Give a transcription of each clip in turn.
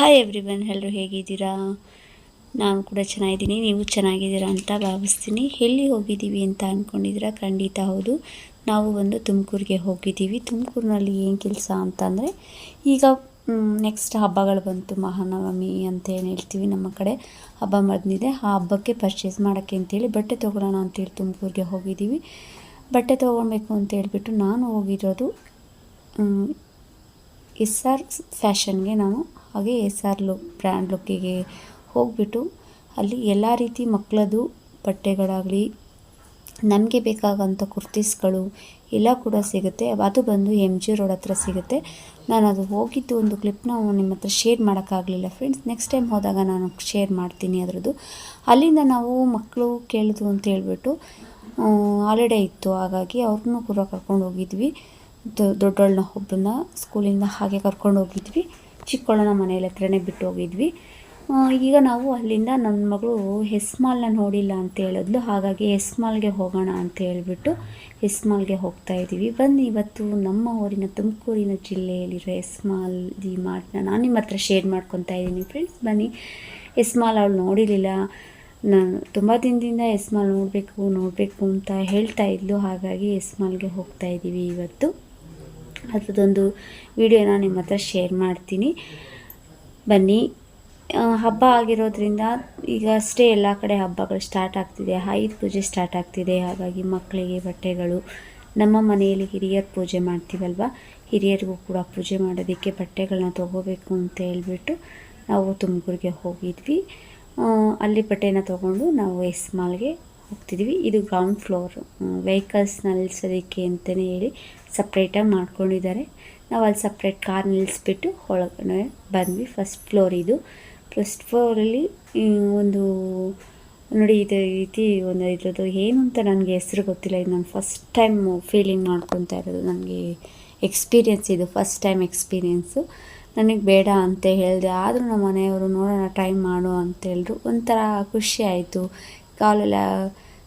Hi everyone, ಎಲ್ಲರೂ ಹೇಗಿದ್ದೀರಾ? ನಾನು ಕೂಡ ಚೆನ್ನಾಗಿದ್ದೀನಿ. ನೀವು ಚೆನ್ನಾಗಿದ್ದೀರಾ ಅಂತ ಭಾವಿಸ್ತೀನಿ. ಎಲ್ಲಿ ಹೋಗಿದ್ದೀವಿ ಅಂತ ಅಂದ್ಕೊಂಡಿದ್ದೀರಾ? ಖಂಡಿತ ಹೌದು, ನಾವು ಒಂದು ತುಮಕೂರಿಗೆ ಹೋಗಿದ್ದೀವಿ. ತುಮಕೂರಿನಲ್ಲಿ ಏನು ಕೆಲಸ ಅಂತಂದರೆ, ಈಗ ನೆಕ್ಸ್ಟ್ ಹಬ್ಬಗಳು ಬಂತು. ಮಹಾನವಮಿ ಅಂತ ಏನು ಹೇಳ್ತೀವಿ, ನಮ್ಮ ಕಡೆ ಹಬ್ಬ ಬಂದಿದೆ. ಆ ಹಬ್ಬಕ್ಕೆ ಪರ್ಚೇಸ್ ಮಾಡೋಕ್ಕೆ ಅಂತೇಳಿ ಬಟ್ಟೆ ತೊಗೊಳ್ಳೋಣ ಅಂತೇಳಿ ತುಮಕೂರಿಗೆ ಹೋಗಿದ್ದೀವಿ. ಬಟ್ಟೆ ತೊಗೊಳ್ಬೇಕು ಅಂತ ಹೇಳ್ಬಿಟ್ಟು ನಾನು ಹೋಗಿರೋದು SR ಫ್ಯಾಷನ್ಗೆ. ನಾನು ಹಾಗೆ SR ಬ್ರ್ಯಾಂಡ್ ಲುಕ್ಕಿಗೆ ಹೋಗಿಬಿಟ್ಟು ಅಲ್ಲಿ ಎಲ್ಲ ರೀತಿ ಮಕ್ಕಳದು ಬಟ್ಟೆಗಳಾಗಲಿ, ನಮಗೆ ಬೇಕಾಗೋಂಥ ಕುರ್ತೀಸ್ಗಳು ಎಲ್ಲ ಕೂಡ ಸಿಗುತ್ತೆ. ಅದು ಬಂದು MG ರೋಡ್ ಹತ್ರ ಸಿಗುತ್ತೆ. ನಾನು ಅದು ಹೋಗಿದ್ದು ಒಂದು ಕ್ಲಿಪ್ನ ನಿಮ್ಮ ಹತ್ರ ಶೇರ್ ಮಾಡೋಕ್ಕಾಗಲಿಲ್ಲ ಫ್ರೆಂಡ್ಸ್. ನೆಕ್ಸ್ಟ್ ಟೈಮ್ ಹೋದಾಗ ನಾನು ಶೇರ್ ಮಾಡ್ತೀನಿ ಅದರದ್ದು. ಅಲ್ಲಿಂದ ನಾವು ಮಕ್ಕಳು ಕೇಳಿದ್ರು ಅಂತ ಹೇಳ್ಬಿಟ್ಟು ಹಾಲಿಡೇ ಇತ್ತು, ಹಾಗಾಗಿ ಅವ್ರನ್ನೂ ಕೂಡ ಕರ್ಕೊಂಡು ಹೋಗಿದ್ವಿ. ದೊಡ್ಡವಳನ್ನ ಒಬ್ಬರನ್ನ ಸ್ಕೂಲಿಂದ ಹಾಗೆ ಕರ್ಕೊಂಡು ಹೋಗಿದ್ವಿ, ಚಿಕ್ಕವಳನ್ನ ಮನೇಲಿ ಹತ್ರನೇ ಬಿಟ್ಟು ಹೋಗಿದ್ವಿ. ಈಗ ನಾವು ಅಲ್ಲಿಂದ ನನ್ನ ಮಗಳು ಮಾಲ್ನ ನೋಡಿಲ್ಲ ಅಂತ ಹೇಳಿದ್ಲು, ಹಾಗಾಗಿ ಮಾಲ್ಗೆ ಹೋಗೋಣ ಅಂತ ಹೇಳಿಬಿಟ್ಟು ಮಾಲ್ಗೆ ಹೋಗ್ತಾ ಇದ್ದೀವಿ. ಬನ್ನಿ, ಇವತ್ತು ನಮ್ಮ ಊರಿನ ತುಮಕೂರಿನ ಜಿಲ್ಲೆಯಲ್ಲಿರೋ ಮಾಲ್ ಡಿ ಮಾರ್ಟ್ನ ನಾನು ನಿಮ್ಮ ಹತ್ರ ಶೇರ್ ಮಾಡ್ಕೊತಾ ಇದ್ದೀನಿ ಫ್ರೆಂಡ್ಸ್. ಬನ್ನಿ, ಮಾಲ್ ಅವಳು ನೋಡಿರಲಿಲ್ಲ. ನಾನು ತುಂಬ ದಿನದಿಂದ ಮಾಲ್ ನೋಡಬೇಕು ಅಂತ ಹೇಳ್ತಾ ಇದ್ಲು, ಹಾಗಾಗಿ ಮಾಲ್ಗೆ ಹೋಗ್ತಾ ಇದ್ದೀವಿ ಇವತ್ತು. ಅದರದ್ದೊಂದು ವಿಡಿಯೋನ ನಿಮ್ಮ ಹತ್ರ ಶೇರ್ ಮಾಡ್ತೀನಿ. ಬನ್ನಿ. ಹಬ್ಬ ಆಗಿರೋದ್ರಿಂದ ಈಗ ಅಷ್ಟೇ ಎಲ್ಲ ಕಡೆ ಹಬ್ಬಗಳು ಸ್ಟಾರ್ಟ್ ಆಗ್ತಿದೆ, ಆಯುಧ ಪೂಜೆ ಸ್ಟಾರ್ಟ್ ಆಗ್ತಿದೆ. ಹಾಗಾಗಿ ಮಕ್ಕಳಿಗೆ ಬಟ್ಟೆಗಳು, ನಮ್ಮ ಮನೆಯಲ್ಲಿ ಹಿರಿಯರ ಪೂಜೆ ಮಾಡ್ತೀವಲ್ವ, ಹಿರಿಯರಿಗೂ ಕೂಡ ಪೂಜೆ ಮಾಡೋದಕ್ಕೆ ಬಟ್ಟೆಗಳನ್ನ ತೊಗೋಬೇಕು ಅಂತ ಹೇಳ್ಬಿಟ್ಟು ನಾವು ತುಮಕೂರಿಗೆ ಹೋಗಿದ್ವಿ. ಅಲ್ಲಿ ಬಟ್ಟೆನ ತೊಗೊಂಡು ನಾವು ಮಾಲ್ಗೆ ಹೋಗ್ತಿದ್ವಿ. ಇದು ಗ್ರೌಂಡ್ ಫ್ಲೋರ್, ವೆಹಿಕಲ್ಸ್ನ ನಿಲ್ಲಿಸೋದಕ್ಕೆ ಅಂತಲೇ ಹೇಳಿ ಸಪ್ರೇಟಾಗಿ ಮಾಡ್ಕೊಂಡಿದ್ದಾರೆ. ನಾವು ಅಲ್ಲಿ ಸಪ್ರೇಟ್ ಕಾರ್ ನಿಲ್ಲಿಸ್ಬಿಟ್ಟು ಒಳಗಡೆ ಬಂದ್ವಿ. ಫಸ್ಟ್ ಫ್ಲೋರ್ ಇದು. ಫಸ್ಟ್ ಫ್ಲೋರಲ್ಲಿ ಒಂದು ನೋಡಿ, ಇದೇ ರೀತಿ ಒಂದು ಇದ್ರದ್ದು ಏನು ಅಂತ ನನಗೆ ಹೆಸರು ಗೊತ್ತಿಲ್ಲ. ಇದು ನಾನು ಫಸ್ಟ್ ಟೈಮ್ ಫೀಲಿಂಗ್ ಮಾಡ್ಕೊತಾ ಇರೋದು, ನನಗೆ ಎಕ್ಸ್ಪೀರಿಯೆನ್ಸ್ ಇದು, ಫಸ್ಟ್ ಟೈಮ್ ಎಕ್ಸ್ಪೀರಿಯೆನ್ಸು. ನನಗೆ ಬೇಡ ಅಂತ ಹೇಳಿದೆ, ಆದರೂ ನಮ್ಮ ಮನೆಯವರು ನೋಡೋಣ ಟ್ರೈ ಮಾಡು ಅಂತ ಹೇಳಿದ್ರು. ಒಂಥರ ಖುಷಿ ಆಯಿತು. ಕಾಲೆಲ್ಲ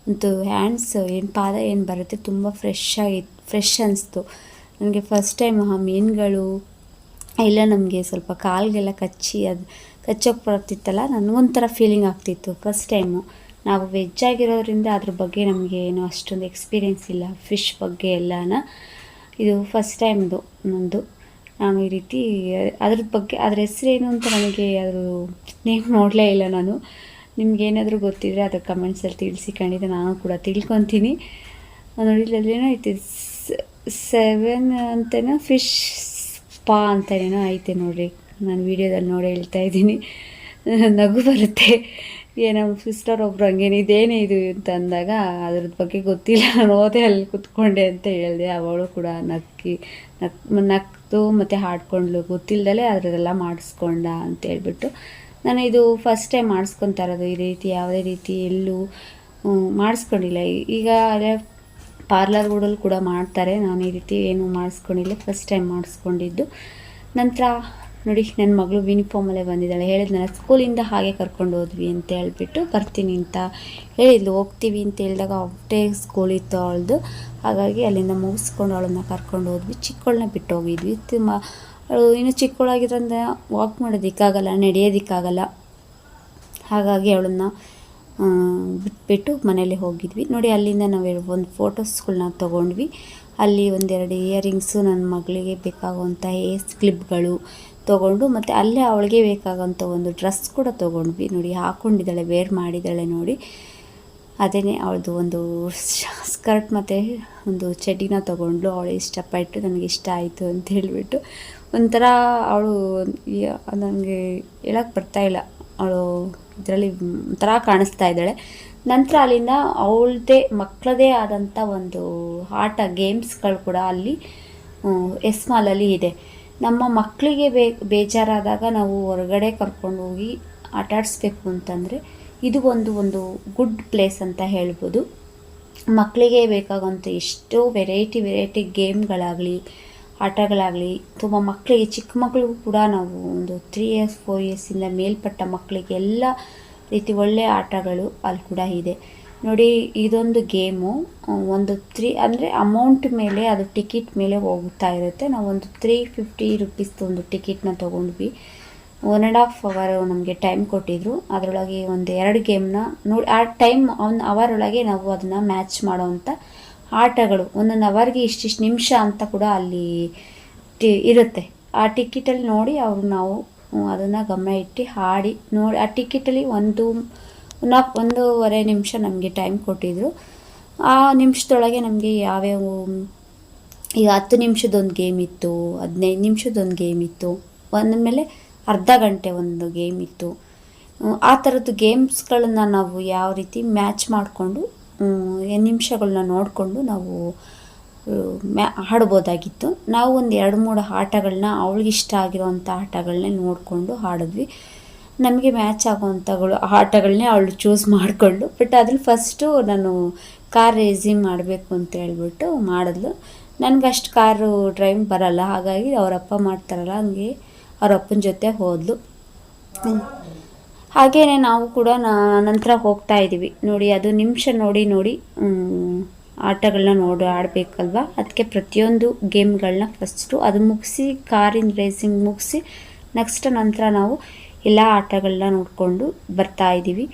ಅಂತೂ ಹ್ಯಾಂಡ್ಸ್ ಏನು ಪಾದ ಏನು ಬರುತ್ತೆ ತುಂಬ ಫ್ರೆಶ್ ಅನಿಸ್ತು ನನಗೆ. ಫಸ್ಟ್ ಟೈಮ್ ಆ ಮೀನುಗಳು ಎಲ್ಲ ನಮಗೆ ಸ್ವಲ್ಪ ಕಾಲಿಗೆಲ್ಲ ಕಚ್ಚೋಕ್ಕೆ ಬರ್ತಿತ್ತಲ್ಲ, ನನಗೊಂಥರ ಫೀಲಿಂಗ್ ಆಗ್ತಿತ್ತು ಫಸ್ಟ್ ಟೈಮು. ನಾವು ವೆಜ್ ಆಗಿರೋದ್ರಿಂದ ಅದ್ರ ಬಗ್ಗೆ ನಮಗೆ ಏನೋ ಅಷ್ಟೊಂದು ಎಕ್ಸ್ಪೀರಿಯೆನ್ಸ್ ಇಲ್ಲ, ಫಿಶ್ ಬಗ್ಗೆ ಎಲ್ಲನ. ಇದು ಫಸ್ಟ್ ಟೈಮ್ದು ನಂದು. ನಾನು ಈ ರೀತಿ ಅದ್ರ ಬಗ್ಗೆ, ಅದ್ರ ಹೆಸರೇನು ಅಂತ ನನಗೆ ಅದ್ರ ನೇಮ್ ನೋಡಲೇ ಇಲ್ಲ ನಾನು. ನಿಮ್ಗೇನಾದರೂ ಗೊತ್ತಿದ್ರೆ ಅದ್ರ ಕಮೆಂಟ್ಸಲ್ಲಿ ತಿಳಿಸಿ, ಖಂಡಿತ ನಾನು ಕೂಡ ತಿಳ್ಕೊತೀನಿ. ನೋಡಿ, ಅಲ್ಲೇನೋ ಐತೆ 7 ಅಂತೇನೋ ಫಿಶ್ ಸ್ಪಾ ಅಂತೇನೋ ಐತೆ ನೋಡಿರಿ. ನಾನು ವೀಡಿಯೋದಲ್ಲಿ ನೋಡಿ ಹೇಳ್ತಾ ಇದ್ದೀನಿ, ನಗು ಬರುತ್ತೆ. ನಮ್ಮ ಸಿಸ್ಟರ್ ಒಬ್ರು ಹಂಗೇನು ಇದೇನೇ ಇದು ಅಂತ ಅಂದಾಗ ಅದ್ರದ್ದು ಬಗ್ಗೆ ಗೊತ್ತಿಲ್ಲ, ನಾನು ಓದೆ ಅಲ್ಲಿ ಕೂತ್ಕೊಂಡೆ ಅಂತ ಹೇಳಿದೆ. ಅವಳು ಕೂಡ ನಕ್ತು ಮತ್ತು ಹಾಡ್ಕೊಂಡ್ಲು, ಗೊತ್ತಿಲ್ಲದಲೇ ಅದರದೆಲ್ಲ ಮಾಡಿಸ್ಕೊಂಡ ಅಂತ ಹೇಳ್ಬಿಟ್ಟು. ನಾನು ಇದು ಫಸ್ಟ್ ಟೈಮ್ ಮಾಡಿಸ್ಕೊತಾ ಇರೋದು. ಈ ರೀತಿ ಯಾವುದೇ ರೀತಿ ಎಲ್ಲೂ ಮಾಡಿಸ್ಕೊಂಡಿಲ್ಲ. ಈಗ ಅದೇ ಪಾರ್ಲರ್ಗಳಲ್ಲಿ ಕೂಡ ಮಾಡ್ತಾರೆ, ನಾನು ಈ ರೀತಿ ಏನೂ ಮಾಡಿಸ್ಕೊಂಡಿಲ್ಲ, ಫಸ್ಟ್ ಟೈಮ್ ಮಾಡಿಸ್ಕೊಂಡಿದ್ದು. ನಂತರ ನೋಡಿ, ನನ್ನ ಮಗಳು ಯೂನಿಫಾರ್ಮಲ್ಲೇ ಬಂದಿದ್ದಾಳೆ. ಹೇಳಿದ್ನಲ್ಲ, ಸ್ಕೂಲಿಂದ ಹಾಗೆ ಕರ್ಕೊಂಡು ಹೋದ್ವಿ ಅಂತ ಹೇಳ್ಬಿಟ್ಟು ಬರ್ತೀನಿ ಅಂತ ಹೇಳಿದ್ಲು. ಹೋಗ್ತೀವಿ ಅಂತ ಹೇಳಿದಾಗ ಅಷ್ಟೇ ಸ್ಕೂಲ್ ಇತ್ತು ಅವಳದು, ಹಾಗಾಗಿ ಅಲ್ಲಿಂದ ಮುಗಿಸ್ಕೊಂಡು ಅವಳನ್ನು ಕರ್ಕೊಂಡು ಹೋದ್ವಿ. ಚಿಕ್ಕವಳನ್ನ ಬಿಟ್ಟು ಹೋಗಿದ್ವಿ. ಅವಳು ಇನ್ನೂ ಚಿಕ್ಕವಳಾಗಿರೋದ್ರಿಂದ ವಾಕ್ ಮಾಡೋದಕ್ಕಾಗಲ್ಲ, ನಡೆಯೋದಕ್ಕಾಗಲ್ಲ, ಹಾಗಾಗಿ ಅವಳನ್ನು ಬಿಟ್ಬಿಟ್ಟು ಮನೇಲಿ ಹೋಗಿದ್ವಿ. ನೋಡಿ, ಅಲ್ಲಿಂದ ನಾವು ಒಂದು ಫೋಟೋಸ್ಗಳನ್ನ ತೊಗೊಂಡ್ವಿ. ಅಲ್ಲಿ ಒಂದೆರಡು ಇಯರಿಂಗ್ಸು, ನನ್ನ ಮಗಳಿಗೆ ಬೇಕಾಗುವಂಥ ಕ್ಲಿಪ್ಗಳು ತೊಗೊಂಡು, ಮತ್ತು ಅಲ್ಲೇ ಅವಳಿಗೆ ಬೇಕಾಗೋಂಥ ಒಂದು ಡ್ರೆಸ್ ಕೂಡ ತೊಗೊಂಡ್ವಿ. ನೋಡಿ, ಹಾಕ್ಕೊಂಡಿದ್ದಾಳೆ, ವೇರ್ ಮಾಡಿದ್ದಾಳೆ ನೋಡಿ. ಅದೇ ಅವಳದು ಒಂದು ಸ್ಕರ್ಟ್ ಮತ್ತು ಒಂದು ಚಡ್ಡಿನ ತೊಗೊಂಡ್ಳು. ಅವಳು ಇಷ್ಟಪಟ್ಟು ನನಗೆ ಇಷ್ಟ ಆಯಿತು ಅಂತ ಹೇಳಿಬಿಟ್ಟು. ಒಂಥರ ಅವಳು ನನಗೆ ಹೇಳೋಕ್ಕೆ ಬರ್ತಾಯಿಲ್ಲ, ಅವಳು ಇದರಲ್ಲಿ ಒಂಥರ ಕಾಣಿಸ್ತಾ ಇದ್ದಾಳೆ. ನಂತರ ಅಲ್ಲಿಂದ ಅವಳದೇ ಮಕ್ಕಳದೇ ಆದಂಥ ಒಂದು ಆಟ ಗೇಮ್ಸ್ಗಳು ಕೂಡ ಅಲ್ಲಿ ಮಾಲಲ್ಲಿ ಇದೆ. ನಮ್ಮ ಮಕ್ಕಳಿಗೆ ಬೇಜಾರಾದಾಗ ನಾವು ಹೊರಗಡೆ ಕರ್ಕೊಂಡು ಹೋಗಿ ಆಟಾಡಿಸ್ಬೇಕು ಅಂತಂದರೆ ಇದು ಒಂದು ಗುಡ್ ಪ್ಲೇಸ್ ಅಂತ ಹೇಳ್ಬೋದು. ಮಕ್ಕಳಿಗೆ ಬೇಕಾಗೋಂಥ ಎಷ್ಟೋ ವೆರೈಟಿ ಗೇಮ್ಗಳಾಗಲಿ, ಆಟಗಳಾಗಲಿ, ತುಂಬ ಮಕ್ಕಳಿಗೆ, ಚಿಕ್ಕ ಮಕ್ಕಳಿಗೂ ಕೂಡ ನಾವು ಒಂದು 3 years 4 yearsಯಿಂದ ಮೇಲ್ಪಟ್ಟ ಮಕ್ಕಳಿಗೆ ಎಲ್ಲ ರೀತಿ ಒಳ್ಳೆಯ ಆಟಗಳು ಅಲ್ಲಿ ಕೂಡ ಇದೆ ನೋಡಿ. ಇದೊಂದು ಗೇಮು ಒಂದು 3 ಅಂದರೆ ಅಮೌಂಟ್ ಮೇಲೆ, ಅದು ಟಿಕೆಟ್ ಮೇಲೆ ಹೋಗ್ತಾ ಇರುತ್ತೆ. ನಾವು ಒಂದು 350 ರೂಪೀಸ್ದು ಒಂದು ಟಿಕೆಟ್ನ ತೊಗೊಂಡ್ವಿ. 1.5 ಅವರ್ ನಮಗೆ ಟೈಮ್ ಕೊಟ್ಟಿದ್ದರು. ಅದರೊಳಗೆ ಒಂದು 2 ಗೇಮ್ನ ನೋಡಿ ಆ ಟೈಮ್ 1 ಅವರ್ ಒಳಗೆ ನಾವು ಅದನ್ನು ಮ್ಯಾಚ್ ಮಾಡೋವಂಥ ಆಟಗಳು, ಒಂದೊಂದು ಅವರ್ಗೆ ಇಷ್ಟಿಷ್ಟು ನಿಮಿಷ ಅಂತ ಕೂಡ ಅಲ್ಲಿ ಇರುತ್ತೆ. ಆ ಟಿಕೆಟಲ್ಲಿ ನೋಡಿ ನಾವು ಅದನ್ನು ಗಮನ ಇಟ್ಟು ಆಡಿ ನೋಡಿ. ಆ ಟಿಕೆಟಲ್ಲಿ 1.5 ನಿಮಿಷ ನಮಗೆ ಟೈಮ್ ಕೊಟ್ಟಿದ್ದರು. ಆ ನಿಮಿಷದೊಳಗೆ ನಮಗೆ ಯಾವ್ಯಾವ, ಈಗ 10 ನಿಮಿಷದೊಂದು ಗೇಮ್ ಇತ್ತು, 15 ನಿಮಿಷದೊಂದು ಗೇಮ್ ಇತ್ತು, ಮೇಲೆ ಅರ್ಧ ಗಂಟೆ ಒಂದು ಗೇಮ್ ಇತ್ತು. ಆ ಥರದ್ದು ಗೇಮ್ಸ್ಗಳನ್ನು ನಾವು ಯಾವ ರೀತಿ ಮ್ಯಾಚ್ ಮಾಡಿಕೊಂಡು ನಿಮಿಷಗಳನ್ನ ನೋಡಿಕೊಂಡು ನಾವು ಆಡ್ಬೋದಾಗಿತ್ತು. ನಾವು ಒಂದು 2-3 ಆಟಗಳನ್ನ ಅವಳಿಗಿಷ್ಟ ಆಗಿರೋವಂಥ ಆಟಗಳನ್ನೇ ನೋಡಿಕೊಂಡು ಆಡಿದ್ವಿ. ನಮಗೆ ಮ್ಯಾಚ್ ಆಗೋವಂಥಗಳು ಆಟಗಳನ್ನೇ ಅವಳು ಚೂಸ್ ಮಾಡಿಕೊಂಡು, ಬಟ್ ಅದ್ರಲ್ಲಿ ಫಸ್ಟು ನಾನು ಕಾರ್ ರೇಸಿಂಗ್ ಮಾಡಬೇಕು ಅಂತ ಹೇಳ್ಬಿಟ್ಟು ಮಾಡಿದ್ಲು. ನನಗೆ ಅಷ್ಟು ಕಾರು ಡ್ರೈವಿಂಗ್ ಬರಲ್ಲ, ಹಾಗಾಗಿ ಅವರಪ್ಪ ಮಾಡ್ತಾರಲ್ಲ ಹಂಗೆ ಅವ್ರ ಅಪ್ಪನ ಜೊತೆ ಹೋದ್ಲು. ಹಾಗೆಯೇ ನಾವು ಕೂಡ ನಂತರ ಹೋಗ್ತಾ ಇದ್ದೀವಿ ನೋಡಿ. ಅದು ನಿಮಿಷ ನೋಡಿ ಆಟಗಳನ್ನ ಆಡಬೇಕಲ್ವ, ಅದಕ್ಕೆ ಪ್ರತಿಯೊಂದು ಗೇಮ್ಗಳನ್ನ ಫಸ್ಟು ಅದು ಮುಗಿಸಿ, ಕಾರಿನ ರೇಸಿಂಗ್ ಮುಗಿಸಿ ನೆಕ್ಸ್ಟ್ ನಂತರ ನಾವು ಎಲ್ಲ ಆಟಗಳನ್ನ ನೋಡಿಕೊಂಡು ಬರ್ತಾ ಇದ್ದೀವಿ.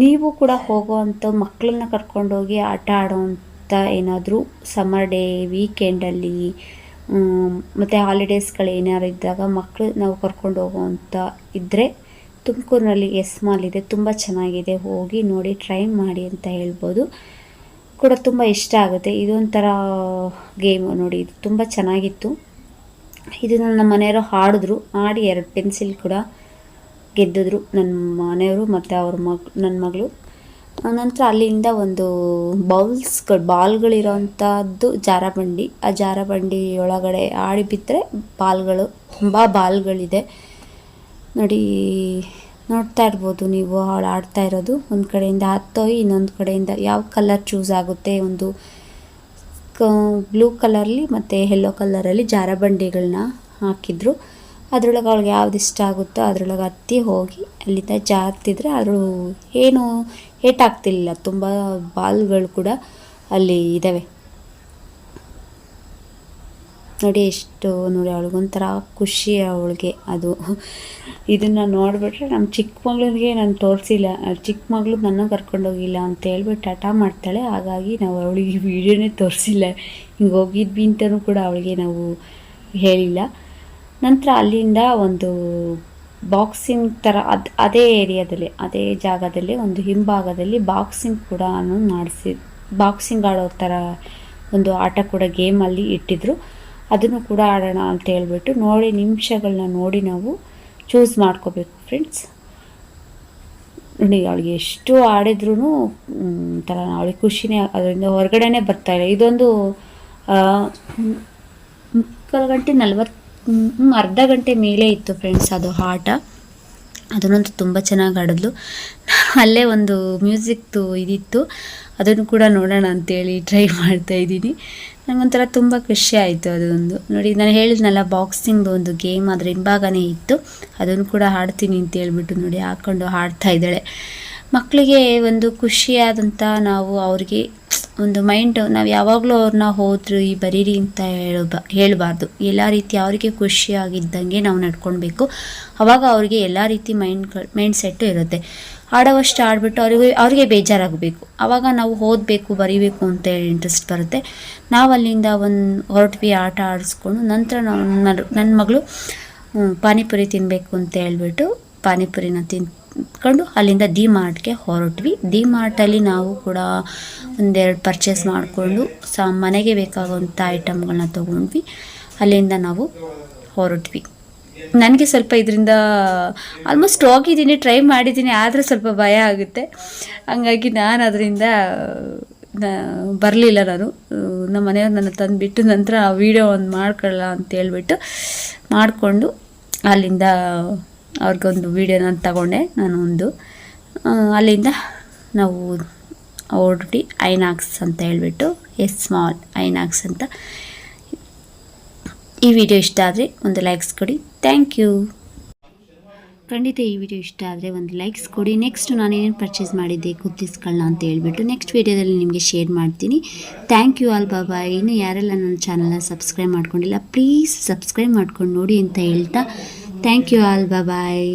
ನೀವು ಕೂಡ ಹೋಗೋವಂಥ ಮಕ್ಕಳನ್ನ ಕರ್ಕೊಂಡೋಗಿ ಆಟ ಆಡೋವಂಥ ಏನಾದರೂ ಸಮರ್ ಡೇ, ವೀಕೆಂಡಲ್ಲಿ ಮತ್ತು ಹಾಲಿಡೇಸ್ಗಳು ಏನಾರು ಇದ್ದಾಗ ಮಕ್ಕಳು ನಾವು ಕರ್ಕೊಂಡು ಹೋಗೋವಂಥ ಇದ್ದರೆ ತುಮಕೂರಿನಲ್ಲಿ ಎಸ್ ಮಾಲ್ ಇದೆ, ತುಂಬ ಚೆನ್ನಾಗಿದೆ, ಹೋಗಿ ನೋಡಿ ಟ್ರೈ ಮಾಡಿ ಅಂತ ಹೇಳ್ಬೋದು. ಕೂಡ ತುಂಬ ಇಷ್ಟ ಆಗುತ್ತೆ. ಇದೊಂಥರ ಗೇಮು ನೋಡಿ, ಇದು ತುಂಬ ಚೆನ್ನಾಗಿತ್ತು. ಇದನ್ನು ನಮ್ಮ ಮನೆಯವರು ಆಡಿದ್ರು, ಆಡಿ 2 ಪೆನ್ಸಿಲ್ ಕೂಡ ಗೆದ್ದಿದ್ರು ನನ್ನ ಮನೆಯವರು ಮತ್ತು ನನ್ನ ಮಗಳು. ನಂತರ ಅಲ್ಲಿಂದ ಒಂದು ಬಾಲ್ಗಳಿರೋವಂಥದ್ದು ಜಾರಬಂಡಿ, ಆ ಜಾರಬಂಡಿ ಒಳಗಡೆ ಆಡಿ ಬಿದ್ದರೆ ತುಂಬ ಬಾಲ್ಗಳಿದೆ ನೋಡಿ. ನೋಡ್ತಾ ಇರ್ಬೋದು ನೀವು, ಅವಳು ಆಡ್ತಾ ಇರೋದು ಒಂದು ಕಡೆಯಿಂದ ಹತ್ತೋಗಿ ಇನ್ನೊಂದು ಕಡೆಯಿಂದ ಯಾವ ಕಲರ್ ಚೂಸ್ ಆಗುತ್ತೆ, ಒಂದು ಬ್ಲೂ ಕಲರ್ಲಿ ಮತ್ತು ಯೆಲ್ಲೋ ಕಲರಲ್ಲಿ ಜಾರಬಂಡಿಗಳನ್ನ ಹಾಕಿದ್ರು. ಅದರೊಳಗೆ ಅವಳಿಗೆ ಯಾವ್ದು ಇಷ್ಟ ಆಗುತ್ತೋ ಅದರೊಳಗೆ ಹತ್ತಿ ಹೋಗಿ ಅಲ್ಲಿಂದ ಜಾರ್ತಿದ್ರೆ ಅದು ಏನು ಏಟಾಗ್ತಿಲ್ಲ, ತುಂಬ ಬಾಲ್ಗಳು ಕೂಡ ಅಲ್ಲಿ ಇದ್ದಾವೆ ನೋಡಿ. ಎಷ್ಟು ನೋಡಿ, ಅವಳಿಗೊಂಥರ ಖುಷಿ ಅವಳಿಗೆ ಅದು. ಇದನ್ನು ನೋಡಿಬಿಟ್ರೆ ನಮ್ಮ ಚಿಕ್ಕ ಮಗಳಿಗೆ ನಾನು ತೋರಿಸಿಲ್ಲ, ಚಿಕ್ಕ ಮಗಳು ನನ್ನ ಕರ್ಕೊಂಡೋಗಿಲ್ಲ ಅಂತ ಹೇಳ್ಬಿಟ್ಟು ಹಠ ಮಾಡ್ತಾಳೆ. ಹಾಗಾಗಿ ನಾವು ಅವಳಿಗೆ ವೀಡಿಯೋನೇ ತೋರಿಸಿಲ್ಲ, ಹಿಂಗೆ ಹೋಗಿದ್ವಿ ಅಂತಲೂ ಕೂಡ ಅವಳಿಗೆ ನಾವು ಹೇಳಿಲ್ಲ. ನಂತರ ಅಲ್ಲಿಂದ ಒಂದು ಬಾಕ್ಸಿಂಗ್ ಥರ ಅದೇ ಏರಿಯಾದಲ್ಲಿ, ಅದೇ ಜಾಗದಲ್ಲಿ ಒಂದು ಹಿಂಭಾಗದಲ್ಲಿ ಬಾಕ್ಸಿಂಗ್ ಕೂಡ ಬಾಕ್ಸಿಂಗ್ ಆಡೋ ಥರ ಒಂದು ಆಟ ಕೂಡ ಗೇಮಲ್ಲಿ ಇಟ್ಟಿದ್ರು. ಅದನ್ನು ಕೂಡ ಆಡೋಣ ಅಂತ ಹೇಳ್ಬಿಟ್ಟು ನೋಡಿ, ನಿಮಿಷಗಳನ್ನ ನೋಡಿ ನಾವು ಚೂಸ್ ಮಾಡ್ಕೋಬೇಕು ಫ್ರೆಂಡ್ಸ್. ನೋಡಿ ಅವಳಿಗೆ ಎಷ್ಟು ಆಡಿದ್ರೂ ಒಂಥರ ಅವಳಿಗೆ ಖುಷಿನೇ, ಅದರಿಂದ ಹೊರಗಡೆನೇ ಬರ್ತಾಯಿಲ್ಲ. ಇದೊಂದು 40 ಅರ್ಧ ಗಂಟೆ ಮೇಲೆ ಇತ್ತು ಫ್ರೆಂಡ್ಸ್ ಅದು ಆಟ. ಅದನ್ನಂತೂ ತುಂಬ ಚೆನ್ನಾಗಿ ಆಡಿದ್ಲು. ಅಲ್ಲೇ ಒಂದು ಮ್ಯೂಸಿಕ್ದು ಇದಿತ್ತು, ಅದನ್ನು ಕೂಡ ನೋಡೋಣ ಅಂತೇಳಿ ಟ್ರೈ ಮಾಡ್ತಾಯಿದ್ದೀನಿ. ನನಗೊಂಥರ ತುಂಬ ಖುಷಿ ಆಯಿತು ಅದೊಂದು ನೋಡಿ. ನಾನು ಹೇಳಿದ್ನಲ್ಲ ಬಾಕ್ಸಿಂಗ್ದು ಒಂದು ಗೇಮ್ ಅದ್ರ ಹಿಂಭಾಗನೇ ಇತ್ತು, ಅದನ್ನು ಕೂಡ ಆಡ್ತೀನಿ ಅಂತ ಹೇಳ್ಬಿಟ್ಟು ನೋಡಿ ಹಾಕ್ಕೊಂಡು ಆಡ್ತಾ ಇದ್ದಾಳೆ. ಮಕ್ಕಳಿಗೆ ಒಂದು ಖುಷಿಯಾದಂಥ, ನಾವು ಅವ್ರಿಗೆ ಒಂದು ಮೈಂಡ್, ನಾವು ಯಾವಾಗಲೂ ಅವ್ರನ್ನ ಹೋದ್ರು ಈ ಬರೀರಿ ಅಂತ ಹೇಳಬಾರ್ದು. ಎಲ್ಲ ರೀತಿ ಅವರಿಗೆ ಖುಷಿಯಾಗಿದ್ದಂಗೆ ನಾವು ನಡ್ಕೊಳ್ಬೇಕು. ಆವಾಗ ಅವ್ರಿಗೆ ಎಲ್ಲ ರೀತಿ ಮೈಂಡ್ ಸೆಟ್ಟು ಇರುತ್ತೆ. ಆಡೋವಷ್ಟು ಆಡಿಬಿಟ್ಟು ಅವರಿಗೆ ಬೇಜಾರಾಗಬೇಕು, ಆವಾಗ ನಾವು ಓದಬೇಕು ಬರೀಬೇಕು ಅಂತ ಹೇಳಿ ಇಂಟ್ರೆಸ್ಟ್ ಬರುತ್ತೆ. ನಾವು ಅಲ್ಲಿಂದ ಹೊರಟ್ವಿ ಆಟ ಆಡಿಸ್ಕೊಂಡು. ನಂತರ ನನ್ನ ಮಗಳು ಪಾನಿಪುರಿ ತಿನ್ನಬೇಕು ಅಂತ ಹೇಳ್ಬಿಟ್ಟು ಪಾನಿಪುರಿನ ತಿಂದ್ಕೊಂಡು ಅಲ್ಲಿಂದ ಡಿ ಮಾರ್ಟ್ಗೆ ಹೊರಟ್ವಿ. ಡಿ ಮಾರ್ಟಲ್ಲಿ ನಾವು ಕೂಡ 1-2 ಪರ್ಚೇಸ್ ಮಾಡಿಕೊಂಡು ಮನೆಗೆ ಬೇಕಾಗುವಂಥ ಐಟಮ್ಗಳನ್ನ ತೊಗೊಂಡ್ವಿ. ಅಲ್ಲಿಂದ ನಾವು ಹೊರಟ್ವಿ. ನನಗೆ ಸ್ವಲ್ಪ ಇದರಿಂದ ಆಲ್ಮೋಸ್ಟ್ ಹೋಗಿದ್ದೀನಿ, ಟ್ರೈ ಮಾಡಿದ್ದೀನಿ, ಆದರೆ ಸ್ವಲ್ಪ ಭಯ ಆಗುತ್ತೆ. ಹಂಗಾಗಿ ನಾನು ಅದರಿಂದ ಬರಲಿಲ್ಲ. ನಮ್ಮ ಮನೆಯವ್ರು ನನ್ನ ತಂದುಬಿಟ್ಟು ನಂತರ ವೀಡಿಯೋ ಒಂದು ಮಾಡ್ಕೊಳ್ಳ ಅಂತ ಹೇಳ್ಬಿಟ್ಟು ಮಾಡಿಕೊಂಡು ಅಲ್ಲಿಂದ ಅವ್ರಿಗೊಂದು ವೀಡಿಯೋ ನಾನು ತಗೊಂಡೆ. ಅಲ್ಲಿಂದ ನಾವು ಹೊರಟ್ವಿ ಐನಾಕ್ಸ್ ಅಂತ ಹೇಳ್ಬಿಟ್ಟು, ಎಸ್ ಮಾಲ್ ಐನಾಕ್ಸ್ ಅಂತ. ಈ ವಿಡಿಯೋ ಇಷ್ಟ ಆದರೆ ಒಂದು ಲೈಕ್ಸ್ ಕೊಡಿ. Thank you. ಖಂಡಿತ ಈ ವಿಡಿಯೋ ಇಷ್ಟ ಆದರೆ ಒಂದು ಲೈಕ್ಸ್ ಕೊಡಿ. ನೆಕ್ಸ್ಟ್ ನಾನೇನೇನು ಪರ್ಚೇಸ್ ಮಾಡಿದ್ದೆ ಕುರ್ತೀಸ್ಗಳನ್ನ ಅಂತ ಹೇಳ್ಬಿಟ್ಟು ನೆಕ್ಸ್ಟ್ ವಿಡಿಯೋದಲ್ಲಿ ನಿಮಗೆ ಶೇರ್ ಮಾಡ್ತೀನಿ. ಥ್ಯಾಂಕ್ ಯು ಆಲ್, ಬಾಯ್. ಇನ್ನು ಯಾರೆಲ್ಲ ನನ್ನ ಚಾನಲ್ನ ಸಬ್ಸ್ಕ್ರೈಬ್ ಮಾಡ್ಕೊಂಡಿಲ್ಲ ಪ್ಲೀಸ್ ಸಬ್ಸ್ಕ್ರೈಬ್ ಮಾಡ್ಕೊಂಡು ನೋಡಿ ಅಂತ ಹೇಳ್ತಾ ಥ್ಯಾಂಕ್ ಯು ಆಲ್ ಬಾಯ್.